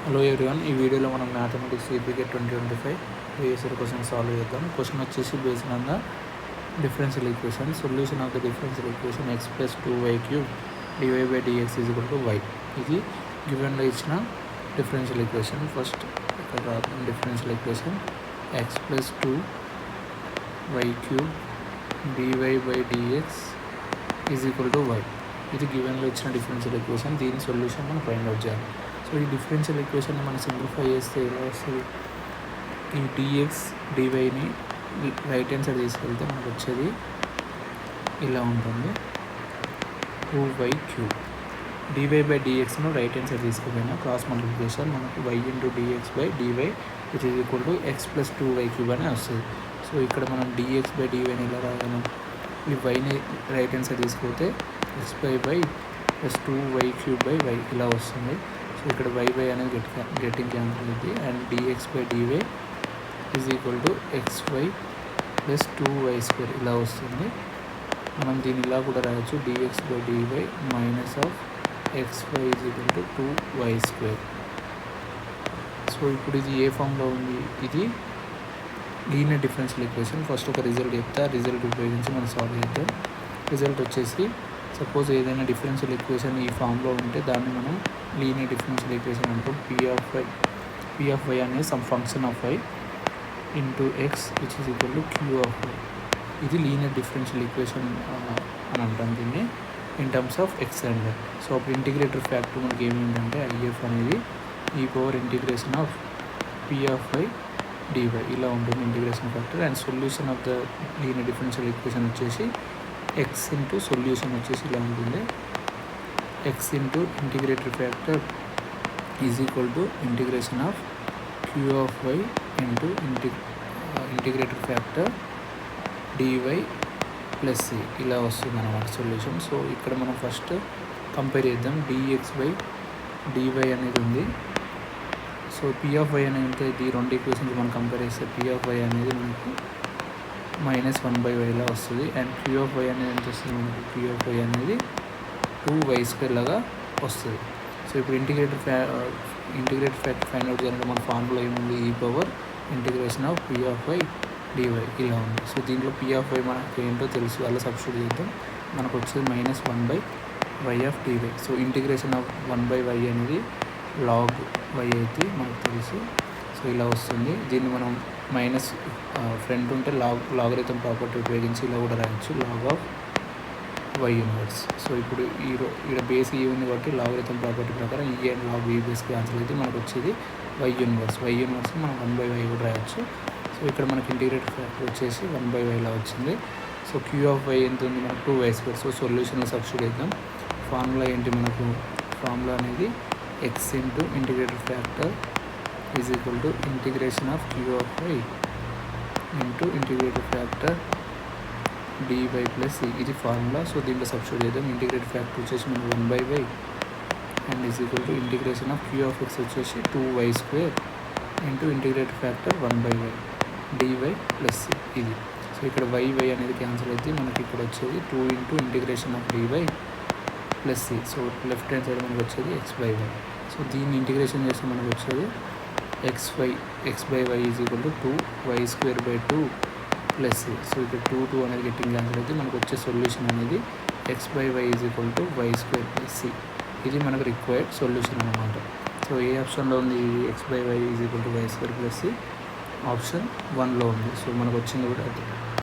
Hello everyone, ఈ వీడియోలో మనం mathematics EPK 2025 previous year question solve చేద్దాం. క్వశ్చన్ వచ్చేసి based on the differential equation. Solution of the differential equation x + 2y³ dy/dx = y. ఇది గివెన్లో ఇచ్చిన డిఫరెన్షియల్ ఈక్వేషన్. ఫస్ట్ ఇక్కడ రాద్దాం. Differential equation x + 2y³ dy/dx = y. ఇది గివెన్లో ఇచ్చిన డిఫరెన్షియల్ ఈక్వేషన్. దీని సొల్యూషన్ మనం ఫైండ్ అవుట్ చేయాలి. సో ఈ డిఫరెన్షియల్ ఈక్వేషన్ని మనం సింప్లిఫై చేస్తే ఎలా వస్తుంది? ఈ dx dyని రైట్ హ్యాండ్ సైడ్ తీసుకెళ్తే మనకు వచ్చేది ఇలా ఉంటుంది, 2y³ dy/dxను రైట్ హ్యాండ్ సైడ్ తీసుకుపోయినా క్రాస్ మల్టిప్లికేషన్ మనకు y × dx/dy x + 2y³ అని వస్తుంది. సో ఇక్కడ మనం dx/dyని ఎలా రాయాలి? ఈ yని రైట్ హ్యాండ్ సైడ్ తీసుకుపోతే x/y + 2y³ ఇలా వస్తుంది. సో ఇక్కడ y అనేది గెట్టింగ్ క్యాన్సిల్ అవుతుంది అండ్ dx/dy xy + 2y² ఇలా వస్తుంది. మనం దీన్ని ఇలా కూడా రాయొచ్చు, dx/dy - xy = 2y². సో ఇప్పుడు ఇది ఏ ఫామ్లో ఉంది? ఇది లీనియర్ డిఫరెన్షియల్ ఈక్వేషన్. ఫస్ట్ ఒక రిజల్ట్ చెప్తా, రిజల్ట్ ఉపయోగించి మనం సాల్వ్ చేద్దాం. రిజల్ట్ వచ్చేసి సపోజ్ ఏదైనా డిఫరెన్షియల్ ఈక్వేషన్ ఈ ఫామ్లో ఉంటే దాన్ని మనం లీనియర్ డిఫరెన్షియల్ ఈక్వేషన్ అంటాం. p of y అనేది sum function of y into x which is equal to q of y. ఇది లీనియర్ డిఫరెన్షియల్ ఈక్వేషన్ అని అంటాం దీన్ని in terms of x and y. So అప్పుడు ఇంటిగ్రేటర్ ఫ్యాక్టర్ మనకి ఏమైందంటే if అనేది e⁻∫ of p of y dy ఇలా ఉంటుంది integration factor. And solution of the linear differential equation వచ్చేసి x ఇంటూ సొల్యూషన్ వచ్చేసి ఇలా ఉంటుంది, x into integrator factor is equal to integration of q of y into integrator factor dy + c ఇలా వస్తుంది అన్నమాట solution. So ఇక్కడ మనం first compare చేద్దాం. dx/dy అనేది ఉంది. సో p of y అనేది ఈ రెండు ఈక్వేషన్స్ మనం కంపేర్ చేస్తే p of y అనేది మనకి -1/y లా వస్తుంది. అండ్ q of y అనేది ఎంత వస్తుంది మనకి? q of y అనేది 2y² లాగా వస్తుంది. సో ఇప్పుడు ఇంటిగ్రేటర్ ఫ్యాక్టర్ ఫైండ్ అవుట్ చేయాలంటే మన ఫార్ములా ఏముంది? e⁻∫ of p of y dy ఇలా ఉంది. సో దీంట్లో p of y మనకి ఏంటో తెలుసు, అలా సబ్స్టిట్యూట్ చేద్దాం. మనకు వచ్చేది -1/y of dy. So integration of 1/y అనేది log y అయితే మనకు తెలుసు. సో ఇలా వస్తుంది. దీన్ని మనం మైనస్ ఫ్రంట్ ఉంటే లాగరిథం ప్రాపర్టీ ఉపయోగించి ఇలా కూడా రాయొచ్చు, log ఆఫ్ y⁻. సో ఇప్పుడు ఈడ బేస్ ఈ ఉంది కాబట్టి లాగరిథం ప్రాపర్టీ ప్రకారం ఈ అండ్ log ఈ బేస్ క్యాన్సిల్ అయితే మనకు వచ్చేది y⁻. మనం 1/y కూడా రాయొచ్చు. సో ఇక్కడ మనకి ఇంటిగ్రేటర్ ఫ్యాక్టర్ వచ్చేసి 1/y లా వచ్చింది. సో q of y ఎంత ఉంది మనకు? 2y². సో సొల్యూషన్లో సబ్స్టిట్యూట్ చేద్దాం. ఫార్ములా ఏంటి మనకు? ఫార్ములా అనేది x into integrator factor is equal to integration of q of y into integrator factor dy + c ఇది ఫార్ములా. సో దీంట్లో సబ్స్టిట్యూట్ చేద్దాం. ఇంటిగ్రేటర్ ఫ్యాక్టర్ వచ్చేసి మనకు 1/y and is equal to integration of q of x వచ్చేసి 2y² into integrator factor 1/y dy + c ఇది. So ఇక్కడ y అనేది cancel అయితే మనకి ఇక్కడ వచ్చేది 2 into integration of dy + c. So left hand side మనకు వచ్చేది x/y. సో దీన్ని ఇంటిగ్రేషన్ చేస్తే మనకు వచ్చేది x/y = 2y²/2 + c. సో ఇక్కడ 2 అనేది గెట్టింగ్ క్యాన్సిల్ అయితే మనకు వచ్చే సొల్యూషన్ అనేది x/y = y² + c. ఇది మనకు రిక్వైర్డ్ సొల్యూషన్ అన్నమాట. సో ఏ ఆప్షన్లో ఉంది? x/y = y² + c ఆప్షన్ 1లో ఉంది. సో మనకు వచ్చింది కూడా అది.